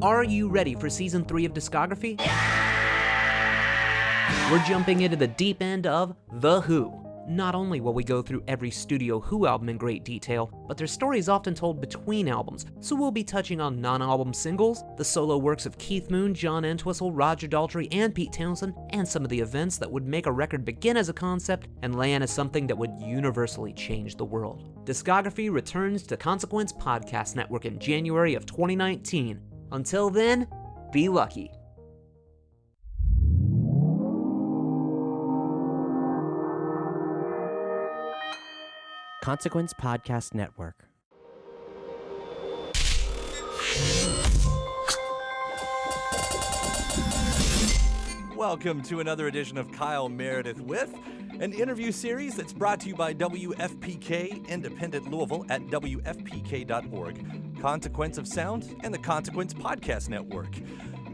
Are you ready for Season 3 of Discography? We're jumping into the deep end of The Who. Not only will we go through every Studio Who album in great detail, but their story is often told between albums, so we'll be touching on non-album singles, the solo works of Keith Moon, John Entwistle, Roger Daltrey, and Pete Townsend, and some of the events that would make a record begin as a concept and land as something that would universally change the world. Discography returns to Consequence Podcast Network in January of 2019. Until then, be lucky. Consequence Podcast Network. Welcome to another edition of Kyle Meredith with, an interview series that's brought to you by WFPK Independent Louisville at WFPK.org, Consequence of Sound, and the Consequence Podcast Network.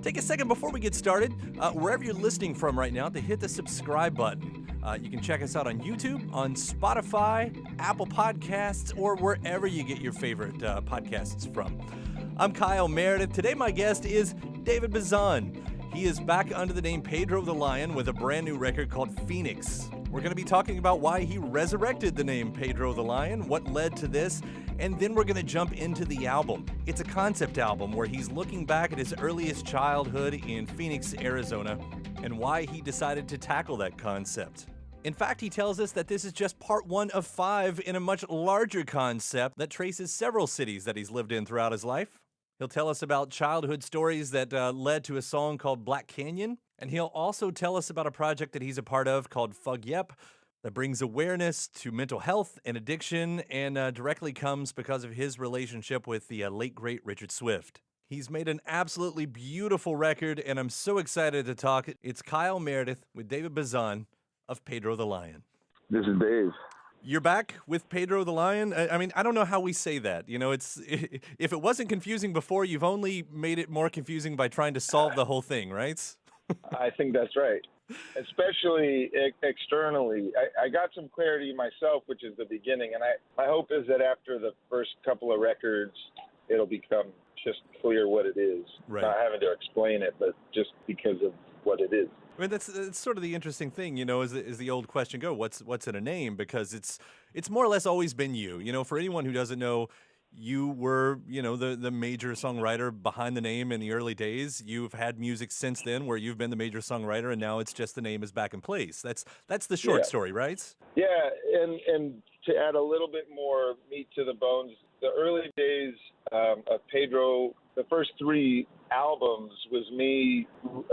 Take a second before we get started, wherever you're listening from right now, to hit the subscribe button. You can check us out on YouTube, on Spotify, Apple Podcasts, or wherever you get your favorite podcasts from. I'm Kyle Meredith. Today my guest is David Bazan. He is back under the name Pedro the Lion with a brand new record called Phoenix. We're going to be talking about why he resurrected the name Pedro the Lion, what led to this, and then we're going to jump into the album. It's a concept album where he's looking back at his earliest childhood in Phoenix, Arizona, and why he decided to tackle that concept. In fact, he tells us that this is just part 1 of 5 in a much larger concept that traces several cities that he's lived in throughout his life. He'll tell us about childhood stories that led to a song called Black Canyon, and he'll also tell us about a project that he's a part of called Fug Yep that brings awareness to mental health and addiction and directly comes because of his relationship with the late, great Richard Swift. He's made an absolutely beautiful record, and I'm so excited to talk. It's Kyle Meredith with David Bazan of Pedro the Lion. This is Dave. You're back with Pedro the Lion? I mean, I don't know how we say that. You know, if it wasn't confusing before, you've only made it more confusing by trying to solve the whole thing, right? I think that's right. Especially externally. I got some clarity myself, which is the beginning. And my hope is that after the first couple of records, it'll become just clear what it is. Right. Not having to explain it, but just because of what it is. I mean, that's sort of the interesting thing, you know, is the old question go, what's in a name? Because it's more or less always been you. You know, for anyone who doesn't know, you were, you know, the major songwriter behind the name in the early days. You've had music since then where you've been the major songwriter, and now it's just the name is back in place. That's the short story, right? Yeah, and to add a little bit more meat to the bones, the early days of Pedro, the first 3 albums was me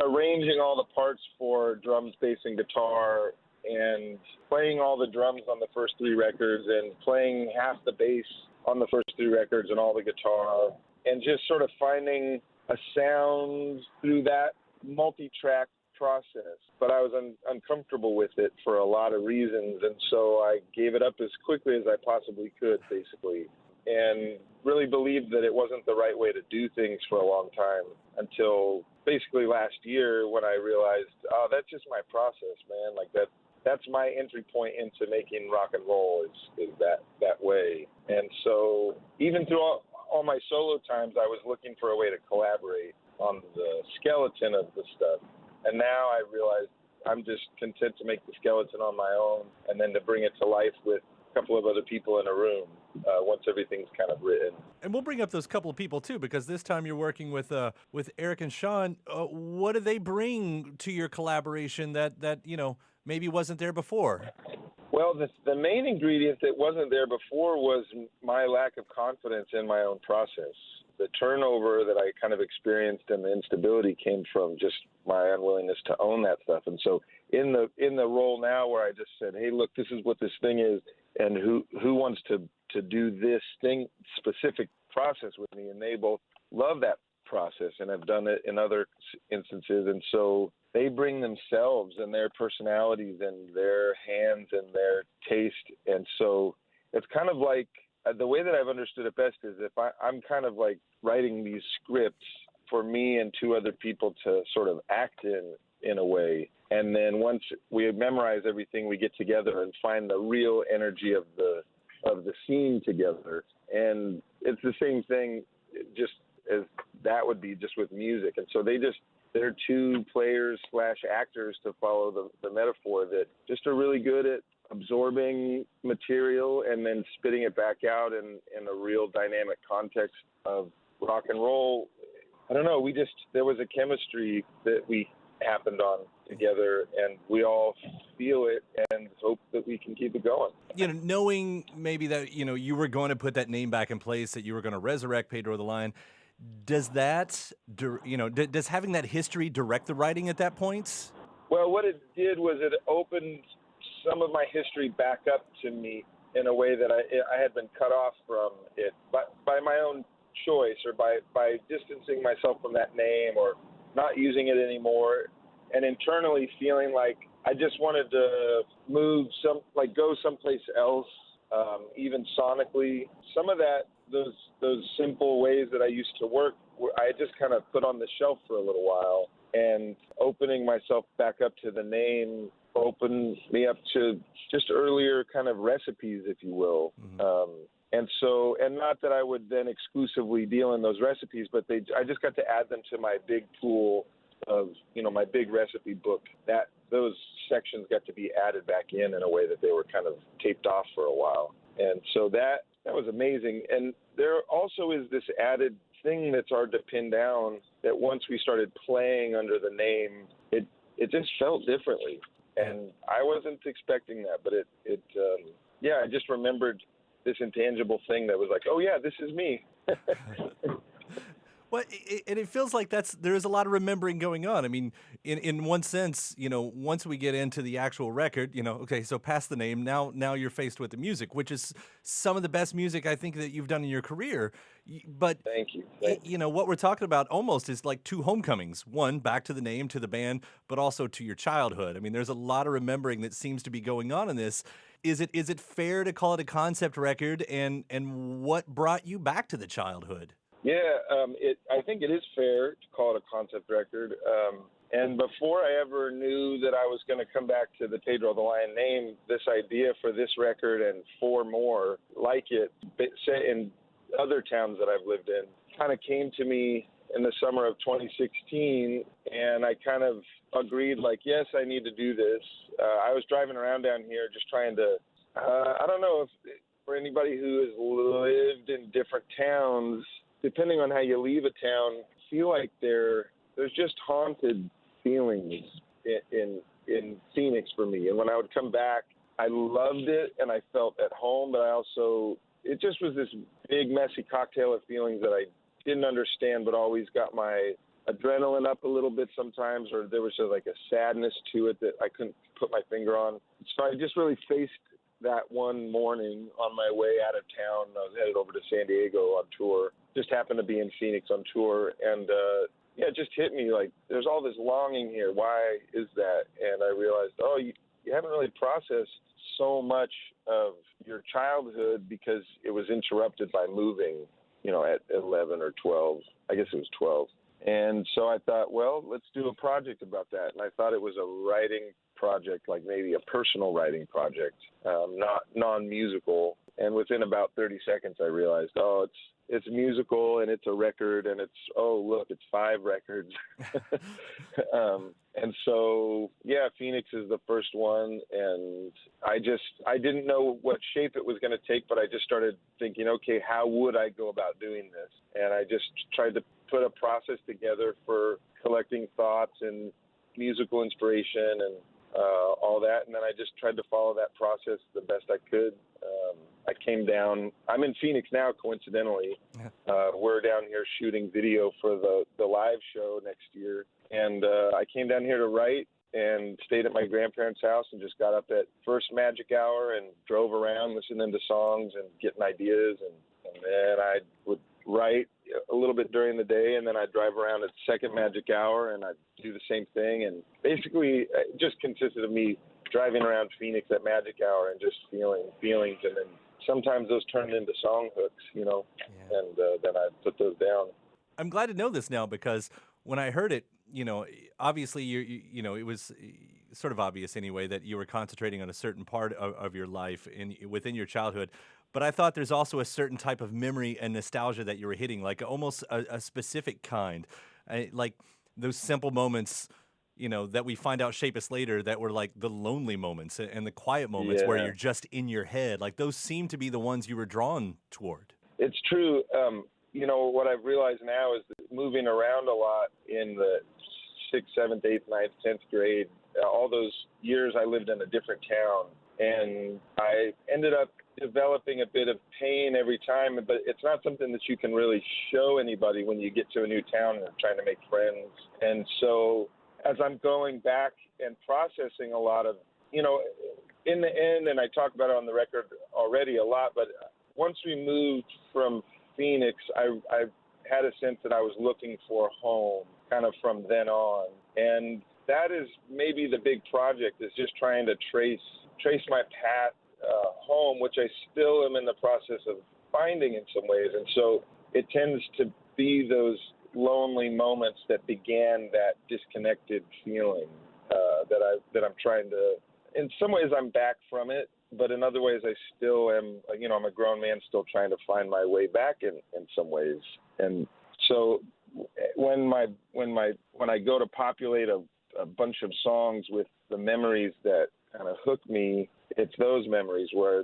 arranging all the parts for drums, bass, and guitar, and playing all the drums on the first 3 records and playing half the bass on the first 3 records and all the guitar, and just sort of finding a sound through that multi-track process. But I was uncomfortable with it for a lot of reasons, and so I gave it up as quickly as I possibly could, basically, and really believed that it wasn't the right way to do things for a long time until basically last year when I realized, oh, that's just my process, man. Like that's my entry point into making rock and roll is that way. And so even through all my solo times, I was looking for a way to collaborate on the skeleton of the stuff. And now I realize I'm just content to make the skeleton on my own and then to bring it to life with a couple of other people in a room once everything's kind of written. And we'll bring up those couple of people too, because this time you're working with Eric and Sean. What do they bring to your collaboration that you know maybe wasn't there before? Well, the main ingredient that wasn't there before was my lack of confidence in my own process. The turnover that I kind of experienced and the instability came from just my unwillingness to own that stuff. And so in the role now where I just said, hey, look, this is what this thing is, and who wants to do this thing, specific process with me, and they both love that process and have done it in other instances. And so they bring themselves and their personalities and their hands and their taste. And so it's kind of like the way that I've understood it best is if I'm kind of like writing these scripts for me and 2 other people to sort of act in a way. And then once we memorize everything, we get together and find the real energy of the scene together. And it's the same thing, just as that would be just with music. And so they're two players / actors, to follow the metaphor, that just are really good at absorbing material and then spitting it back out in a real dynamic context of rock and roll. I don't know, there was a chemistry that we happened on together, and we all feel it and hope that we can keep it going. Knowing maybe that, you were going to put that name back in place, that you were going to resurrect Pedro the Lion, does that, does having that history direct the writing at that point? Well, what it did was it opened some of my history back up to me in a way that I had been cut off from it by my own choice, or by distancing myself from that name or not using it anymore, and internally feeling like I just wanted to go someplace else, even sonically. Some of those simple ways that I used to work, I just kind of put on the shelf for a little while, and opening myself back up to the name opened me up to just earlier kind of recipes, if you will. Mm-hmm. And not that I would then exclusively deal in those recipes, but I just got to add them to my big pool of, my big recipe book. Those sections got to be added back in a way that they were kind of taped off for a while. And so that was amazing. And there also is this added thing that's hard to pin down, that once we started playing under the name, it just felt differently. And I wasn't expecting that, but I just remembered this intangible thing that was like, oh yeah, this is me. Well, and it feels like there is a lot of remembering going on. I mean, in one sense, once we get into the actual record, okay, so past the name, now you're faced with the music, which is some of the best music I think that you've done in your career. But thank you. What we're talking about almost is like two homecomings. One, back to the name, to the band, but also to your childhood. I mean, there's a lot of remembering that seems to be going on in this. Is it fair to call it a concept record? And what brought you back to the childhood? Yeah, I think it is fair to call it a concept record. And before I ever knew that I was going to come back to the Pedro the Lion name, this idea for this record and 4 more like it in other towns that I've lived in kind of came to me in the summer of 2016, and I kind of agreed, like, yes, I need to do this. I was driving around down here just trying to, I don't know if for anybody who has lived in different towns, depending on how you leave a town, feel like there's just haunted feelings in Phoenix for me. And when I would come back, I loved it and I felt at home, but it just was this big, messy cocktail of feelings that I didn't understand, but always got my adrenaline up a little bit sometimes, or there was just like a sadness to it that I couldn't put my finger on. So I just really faced that one morning on my way out of town. I was headed over to San Diego on tour. Just happened to be in Phoenix on tour, and it just hit me like there's all this longing here. Why is that? And I realized, you haven't really processed so much of your childhood because it was interrupted by moving, at 11 or 12. I guess it was 12. And so I thought, well, let's do a project about that. And I thought it was a writing project, like maybe a personal writing project, not non-musical. And within about 30 seconds, I realized, it's musical and it's a record and it's 5 records. And so, Phoenix is the first one. And I didn't know what shape it was going to take, but I just started thinking, okay, how would I go about doing this? And I just tried to put a process together for collecting thoughts and musical inspiration and all that. And then I just tried to follow that process the best I could. I came down. I'm in Phoenix now, coincidentally. We're down here shooting video for the live show next year. And I came down here to write and stayed at my grandparents' house and just got up at first magic hour and drove around listening to songs and getting ideas. And then I would write a little bit during the day, and then I'd drive around at second magic hour and I'd do the same thing. And basically it just consisted of me driving around Phoenix at magic hour and just feeling feelings, and then sometimes those turned into song hooks, and then I put those down. I'm glad to know this now, because when I heard it, obviously it was sort of obvious anyway that you were concentrating on a certain part of your life within your childhood. but I thought there's also a certain type of memory and nostalgia that you were hitting, like almost a specific kind. Like those simple moments, that we find out shape us later that were like the lonely moments and the quiet moments where Yeah. you're just in your head. Like those seem to be the ones you were drawn toward. It's true. What I've realized now is that moving around a lot in the 6th, 7th, 8th, 9th, 10th grade, all those years I lived in a different town, and I ended up developing a bit of pain every time, but it's not something that you can really show anybody when you get to a new town and trying to make friends. And so as I'm going back and processing a lot of, in the end, and I talk about it on the record already a lot, but once we moved from Phoenix, I had a sense that I was looking for home kind of from then on. And that is maybe the big project, is just trying to trace my path home, which I still am in the process of finding in some ways. And so it tends to be those lonely moments that began that disconnected feeling that I'm trying to. In some ways, I'm back from it, but in other ways, I still am. I'm a grown man still trying to find my way back in some ways. And so when I go to populate a bunch of songs with the memories that kind of hook me, it's those memories where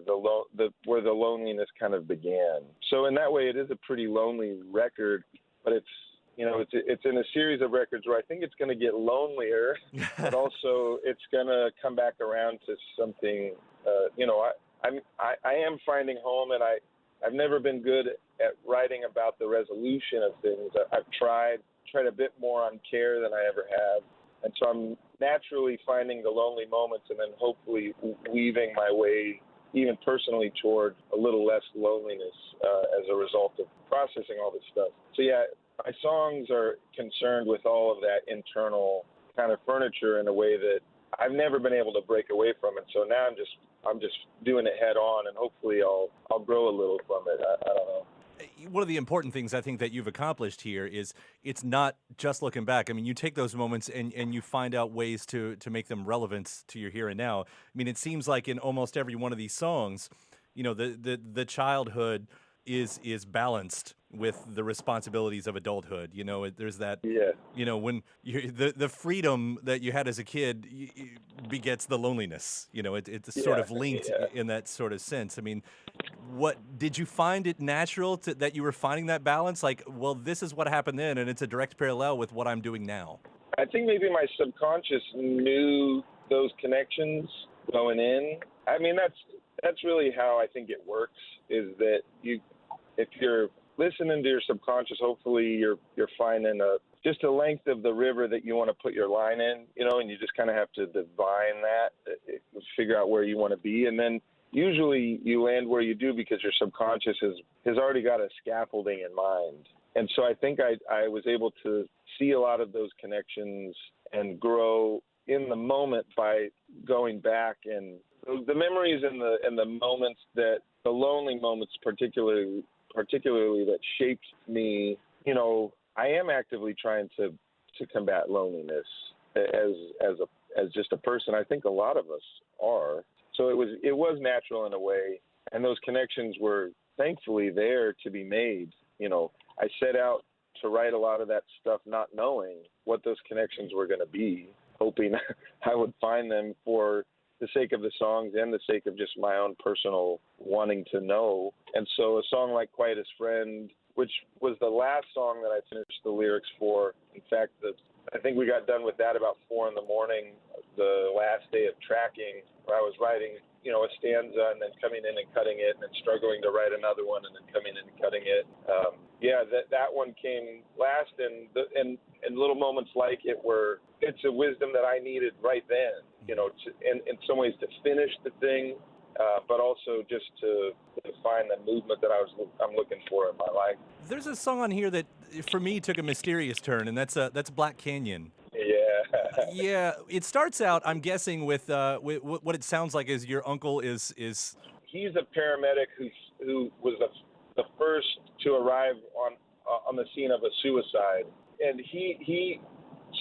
where the loneliness kind of began. So in that way, it is a pretty lonely record, but it's in a series of records where I think it's going to get lonelier, but also it's going to come back around to something. I am finding home, and I've never been good at writing about the resolution of things. I've tried a bit more on care than I ever have. And so I'm naturally finding the lonely moments and then hopefully weaving my way, even personally, toward a little less loneliness as a result of processing all this stuff. So yeah, my songs are concerned with all of that internal kind of furniture in a way that I've never been able to break away from it. So now I'm just doing it head on, and hopefully I'll grow a little from it. I don't know. One of the important things I think that you've accomplished here is it's not just looking back. I mean, you take those moments and you find out ways to make them relevant to your here and now. I mean, it seems like in almost every one of these songs, the childhood is balanced with the responsibilities of adulthood. There's that, when the freedom that you had as a kid begets the loneliness. It's sort of linked in that sort of sense. I mean, what did you find it natural that you were finding that balance? Like, well, this is what happened then, and it's a direct parallel with what I'm doing now. I think maybe my subconscious knew those connections going in. I mean, that's really how I think it works, is that if you're listening to your subconscious, hopefully you're finding just a length of the river that you want to put your line in, and you just kind of have to divine that, figure out where you want to be. And then usually you land where you do because your subconscious has already got a scaffolding in mind. And so I think I was able to see a lot of those connections and grow in the moment by going back, and the memories and the moments, that the lonely moments particularly that shaped me. I am actively trying to combat loneliness as just a person. I think a lot of us are. So it was natural in a way, and those connections were thankfully there to be made. I set out to write a lot of that stuff not knowing what those connections were going to be, hoping I would find them for the sake of the songs and the sake of just my own personal wanting to know. And so a song like Quietest Friend, which was the last song that I finished the lyrics for. In fact, I think we got done with that about 4 a.m, the last day of tracking, where I was writing, a stanza and then coming in and cutting it, and then struggling to write another one and then coming in and cutting it. That one came last, and little moments like it's a wisdom that I needed right then, in some ways to finish the thing, but also just to find the movement that I'm looking for in my life. There's a song on here that, for me, took a mysterious turn, and that's Black Canyon. Yeah. Yeah, it starts out, I'm guessing, with what it sounds like is your uncle is. He's a paramedic who was the first to arrive on the scene of a suicide, and he.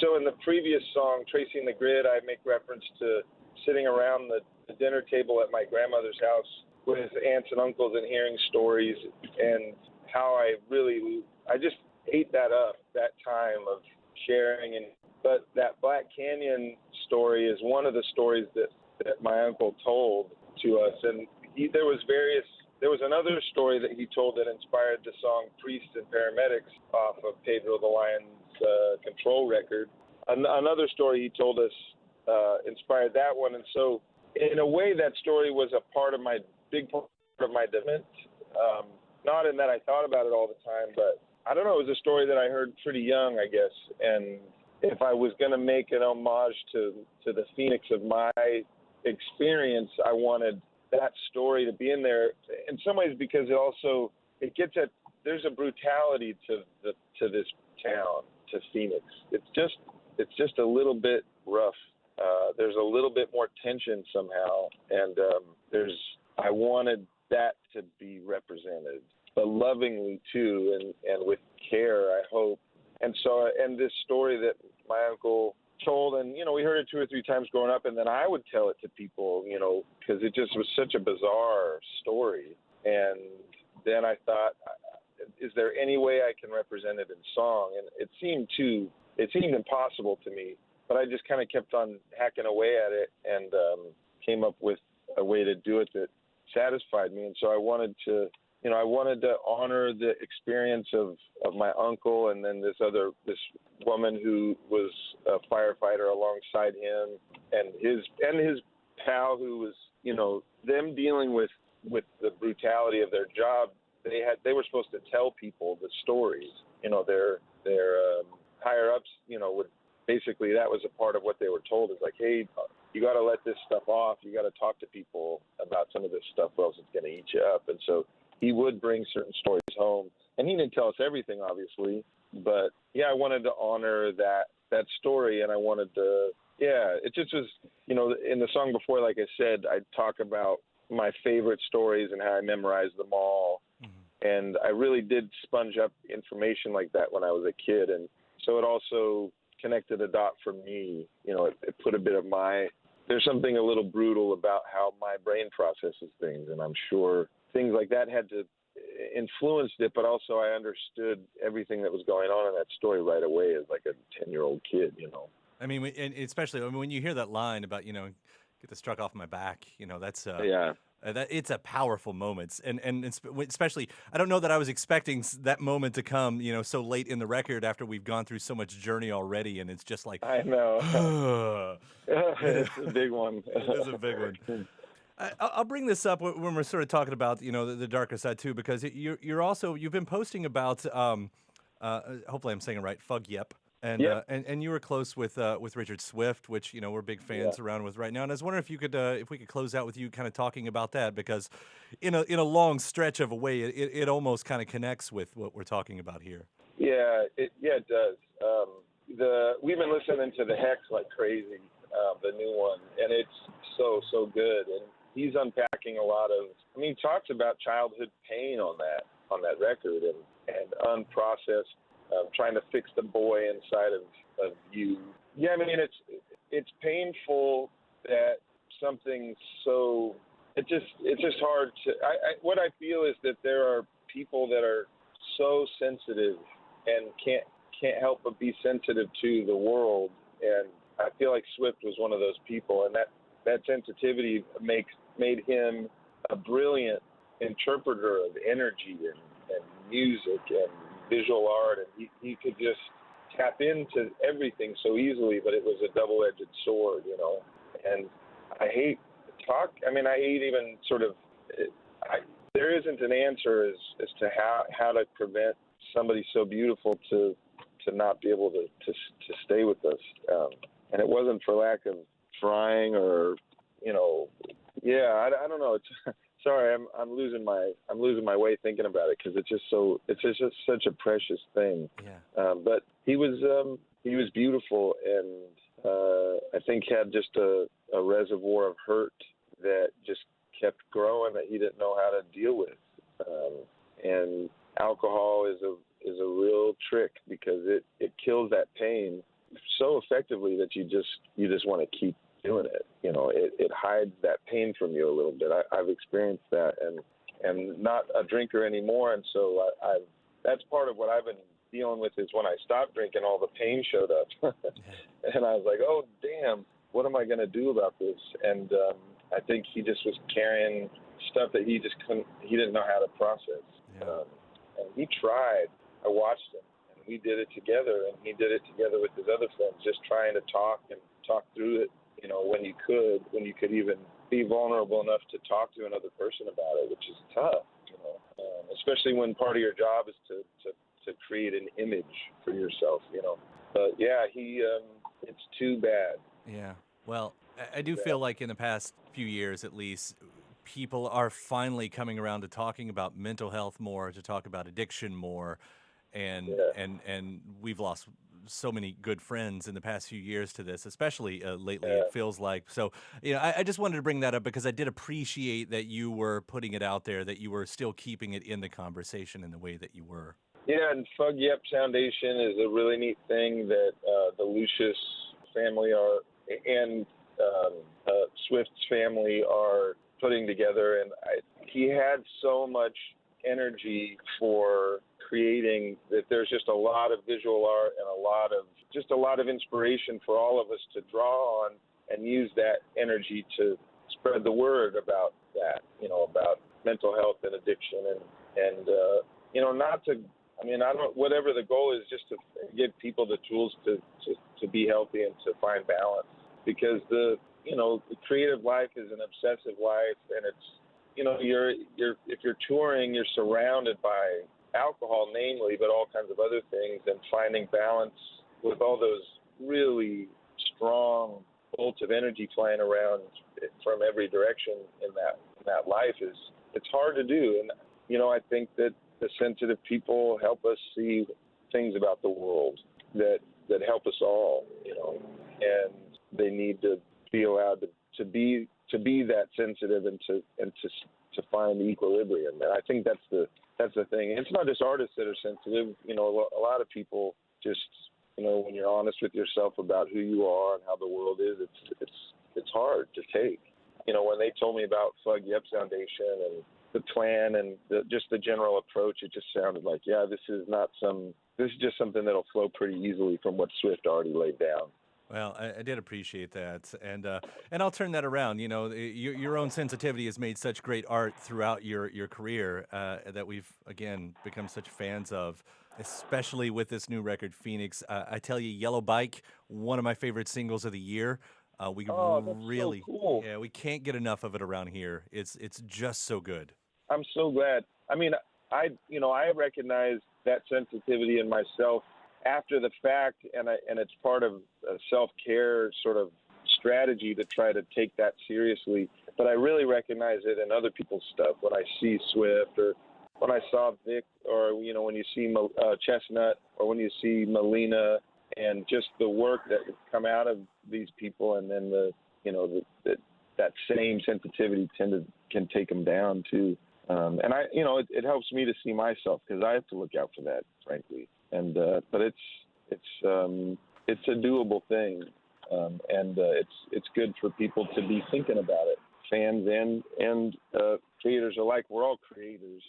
So in the previous song, Tracing the Grid, I make reference to sitting around the dinner table at my grandmother's house with aunts and uncles and hearing stories, and how I just ate that up, that time of sharing. But that Black Canyon story is one of the stories that my uncle told to us, and there was another story that he told that inspired the song Priests and Paramedics off of Pedro the Lion's Control record. Another story he told us inspired that one. And so in a way, that story was a big part of my development. Not in that I thought about it all the time, but I don't know, it was a story that I heard pretty young, I guess. And if I was going to make an homage to the Phoenix of my experience, I wanted that story to be in there in some ways, because it gets at, there's a brutality to this town, to Phoenix. It's just a little bit rough. There's a little bit more tension somehow, and I wanted that to be represented, but lovingly too, and with care, I hope. And so, and this story that my uncle told, and we heard it 2 or 3 times growing up, and then I would tell it to people, because it just was such a bizarre story. And then I thought, is there any way I can represent it in song? And it seemed impossible to me, but I just kind of kept on hacking away at it, and came up with a way to do it that satisfied me. And so I wanted to honor the experience of my uncle, and then this woman who was a firefighter alongside him, and his pal who was, them dealing with the brutality of their job. They were supposed to tell people the stories, their higher ups, would basically, that was a part of what they were told, is like, hey, you got to let this stuff off. You got to talk to people about some of this stuff, or else it's going to eat you up. And so he would bring certain stories home, and he didn't tell us everything, obviously, but yeah, I wanted to honor that story, and I wanted to, it just was, in the song before, like I said, I talk about my favorite stories and how I memorized them all. Mm-hmm. And I really did sponge up information like that when I was a kid. And so it also connected a dot for me, it put a bit of there's something a little brutal about how my brain processes things. And I'm sure things like that had to influenced it, but also I understood everything that was going on in that story right away as like a 10-year-old kid, I mean, and especially when you hear that line about, get the struck off my back, that's it's a powerful moment, and especially, I don't know that I was expecting that moment to come, so late in the record after we've gone through so much journey already, and it's just like, I know, it's a big one. It is a big one. I'll bring this up when we're sort of talking about, the darker side too, because you've been posting about, hopefully I'm saying it right, Fug Yep. And, yep. And you were close with Richard Swift, which we're big fans around with right now. And I was wondering if you could if we could close out with you kind of talking about that, because in a long stretch of a way, it almost kind of connects with what we're talking about here. Yeah, it does. We've been listening to the Hex like crazy, the new one, and it's so good. And he's unpacking a lot of. I mean, he talks about childhood pain on that record and unprocessed. Trying to fix the boy inside of you. Yeah, I mean, it's painful that something so. It's just hard to. What I feel is that there are people that are so sensitive and can't help but be sensitive to the world, and I feel like Swift was one of those people, and that sensitivity made him a brilliant interpreter of energy and music and visual art, and he could just tap into everything so easily, but it was a double-edged sword, and I hate even sort of, there isn't an answer as to how to prevent somebody so beautiful to not be able to stay with us, and it wasn't for lack of trying or, I don't know, it's sorry, I'm losing my way thinking about it, because it's just such a precious thing. Yeah. But he was beautiful, and I think had just a reservoir of hurt that just kept growing that he didn't know how to deal with. And alcohol is a real trick, because it kills that pain so effectively that you just want to keep doing it. It hides that pain from you a little bit. I've experienced that, and not a drinker anymore, and so that's part of what I've been dealing with is when I stopped drinking, all the pain showed up, and I was like, oh damn, what am I going to do about this? And I think he just was carrying stuff that he didn't know how to process. Yeah. And he tried. I watched him, and we did it together, and he did it together with his other friends, just trying to talk through it, when you could even be vulnerable enough to talk to another person about it, which is tough, especially when part of your job is to create an image for yourself, But yeah, it's too bad. Yeah. Well, I do feel like in the past few years, at least, people are finally coming around to talking about mental health more, to talk about addiction more, and we've lost so many good friends in the past few years to this, especially lately. It feels like so. I just wanted to bring that up because I did appreciate that you were putting it out there, that you were still keeping it in the conversation in the way that you were. Yeah, and Fug Yep Foundation is a really neat thing that the Lucius family and Swift's family are putting together, and he had so much energy for creating that. There's just a lot of visual art and a lot of inspiration for all of us to draw on and use that energy to spread the word about that, about mental health and addiction and not to. Whatever the goal is, just to give people the tools to be healthy and to find balance. Because the creative life is an obsessive life, and it's, if you're touring, you're surrounded by alcohol, namely, but all kinds of other things, and finding balance with all those really strong bolts of energy flying around from every direction in that life it's hard to do. And I think that the sensitive people help us see things about the world that help us all, and they need to be allowed to be that sensitive and to find the equilibrium. And I think that's the thing. And it's not just artists that are sensitive. A lot of people just, when you're honest with yourself about who you are and how the world is, it's hard to take. When they told me about Fug Yep Foundation and the plan and just the general approach, it just sounded like, yeah, this is just something that'll flow pretty easily from what Swift already laid down. Well, I did appreciate that, and I'll turn that around. Your own sensitivity has made such great art throughout your career that we've again become such fans of, especially with this new record, Phoenix. I tell you, Yellow Bike, one of my favorite singles of the year. That's so cool. Yeah, we can't get enough of it around here. It's just so good. I'm so glad. I recognize that sensitivity in myself after the fact, and it's part of a self-care sort of strategy to try to take that seriously. But I really recognize it in other people's stuff. When I see Swift, or when I saw Vic, or when you see Chestnut, or when you see Melina, and just the work that would come out of these people, and then that same sensitivity can take them down too. And it helps me to see myself, because I have to look out for that, frankly. And but it's a doable thing, and it's good for people to be thinking about it. Fans and creators alike. We're all creators,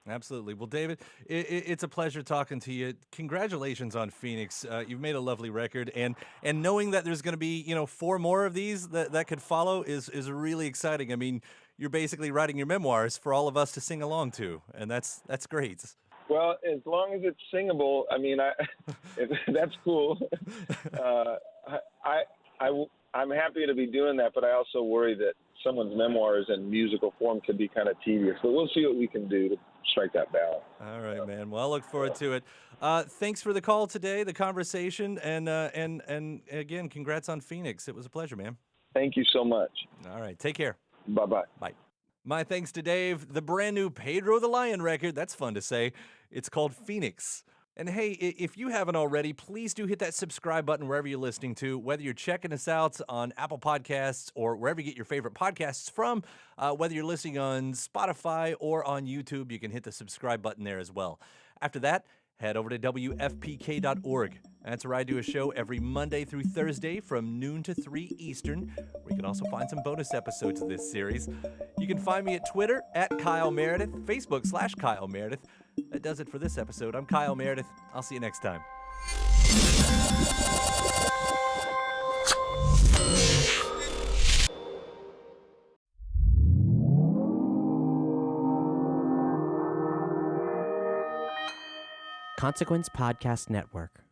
Absolutely. Well, David, it's a pleasure talking to you. Congratulations on Phoenix. You've made a lovely record, and knowing that there's going to be 4 more of these that could follow is really exciting. I mean, you're basically writing your memoirs for all of us to sing along to, and that's great. Well, as long as it's singable, that's cool. I'm happy to be doing that, but I also worry that someone's memoirs in musical form could be kind of tedious. But we'll see what we can do to strike that balance. All right, man. Well, I look forward to it. Thanks for the call today, the conversation, and again, congrats on Phoenix. It was a pleasure, man. Thank you so much. All right, take care. Bye-bye. Bye. My thanks to Dave. The brand new Pedro the Lion record, that's fun to say. It's called Phoenix. And hey, if you haven't already, please do hit that subscribe button wherever you're listening to, whether you're checking us out on Apple Podcasts or wherever you get your favorite podcasts from, whether you're listening on Spotify or on YouTube, you can hit the subscribe button there as well. After that, head over to WFPK.org. That's where I do a show every Monday through Thursday from noon to 3 Eastern, where you can also find some bonus episodes of this series. You can find me at Twitter at Kyle Meredith, Facebook/Kyle Meredith. That does it for this episode. I'm Kyle Meredith. I'll see you next time. Consequence Podcast Network.